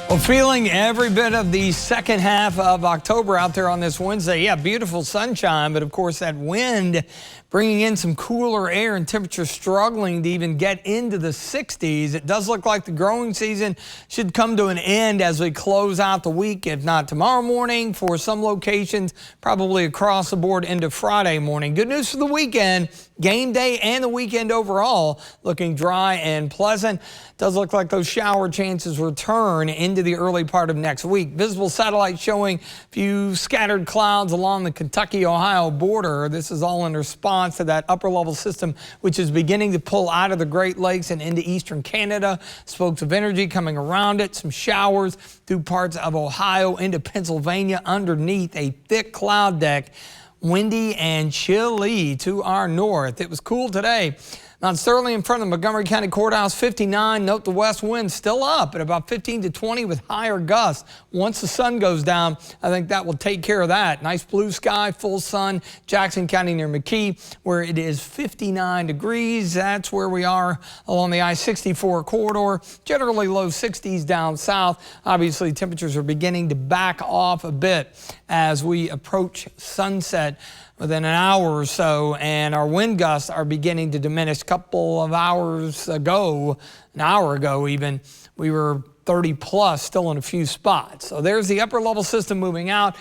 Well, feeling every bit of the second half of October out there on this Wednesday. Yeah, beautiful sunshine, but of course that wind bringing in some cooler air and temperatures struggling to even get into the 60s. It does look like the growing season should come to an end as we close out the week, if not tomorrow morning for some locations, probably across the board into Friday morning. Good news for the weekend. Game day and the weekend overall looking dry and pleasant. Does look like those shower chances return into the early part of next week. Visible satellite showing a few scattered clouds along the Kentucky-Ohio border. This is all in response to that upper level system, which is beginning to pull out of the Great Lakes and into eastern Canada. Spokes of energy coming around it. Some showers through parts of Ohio into Pennsylvania underneath a thick cloud deck. Windy and chilly to our north. It was cool today. Mount Sterling in front of the Montgomery County Courthouse, 59. Note the west wind still up at about 15 to 20 with higher gusts. Once the sun goes down, I think that will take care of that. Nice blue sky, full sun. Jackson County near McKee, where it is 59 degrees. That's where we are along the I-64 corridor. Generally low 60s down south. Obviously, temperatures are beginning to back off a bit as we approach sunset within an hour or so, and our wind gusts are beginning to diminish. A couple of hours ago, an hour ago even, we were 30 plus still in a few spots. So there's the upper level system moving out.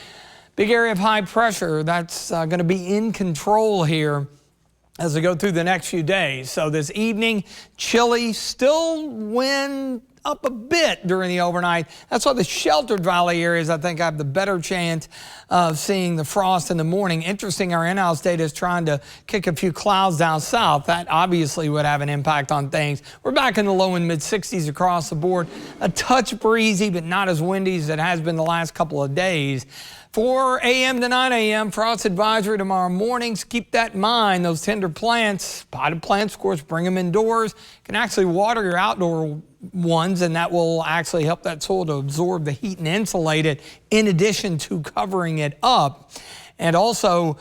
Big area of high pressure that's going to be in control here as we go through the next few days. So this evening, chilly, still wind up a bit during the overnight. That's why the sheltered valley areas, I think, have the better chance of seeing the frost in the morning. Interesting, our in-house data is trying to kick a few clouds down south. That obviously would have an impact on things. We're back in the low and mid 60s across the board. A touch breezy, but not as windy as it has been the last couple of days. 4 a.m. to 9 a.m. frost advisory tomorrow mornings. Keep that in mind. Those tender plants, potted plants, of course, bring them indoors. You can actually water your outdoor ones, and that will actually help that soil to absorb the heat and insulate it in addition to covering it up. And also,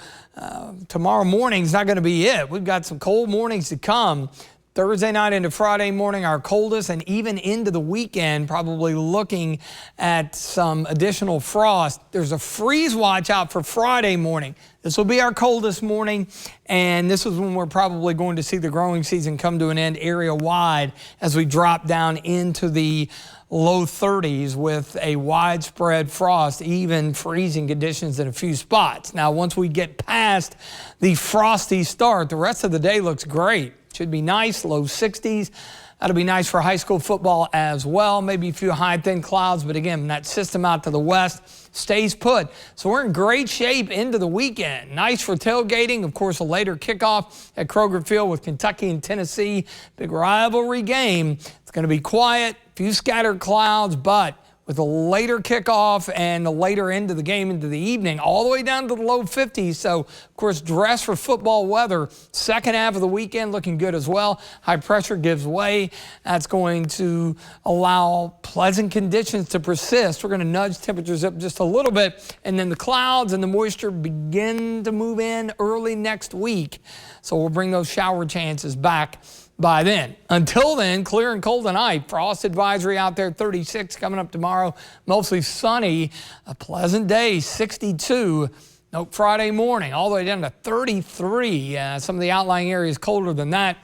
tomorrow morning is not going to be it. We've got some cold mornings to come. Thursday night into Friday morning, our coldest, and even into the weekend, probably looking at some additional frost. There's a freeze watch out for Friday morning. This will be our coldest morning, and this is when we're probably going to see the growing season come to an end area-wide as we drop down into the low 30s with a widespread frost, even freezing conditions in a few spots. Now, once we get past the frosty start, the rest of the day looks great. Should be nice, low 60s. That'll be nice for high school football as well. Maybe a few high, thin clouds, but again, that system out to the west stays put. So we're in great shape into the weekend. Nice for tailgating. Of course, a later kickoff at Kroger Field with Kentucky and Tennessee. Big rivalry game. It's going to be quiet, a few scattered clouds, but with a later kickoff and the later end of the game into the evening, all the way down to the low 50s. So, of course, dress for football weather. Second half of the weekend looking good as well. High pressure gives way. That's going to allow pleasant conditions to persist. We're going to nudge temperatures up just a little bit, and then the clouds and the moisture begin to move in early next week. So we'll bring those shower chances back by then. Until then, clear and cold tonight. Frost advisory out there, 36 coming up tomorrow. Mostly sunny, a pleasant day, 62. Note Friday morning, all the way down to 33. Some of the outlying areas colder than that.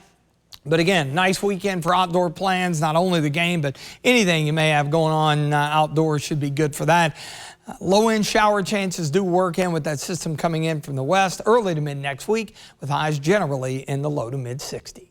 But again, nice weekend for outdoor plans. Not only the game, but anything you may have going on outdoors should be good for that. Low-end shower chances do work in with that system coming in from the west early to mid next week, with highs generally in the low to mid 60s.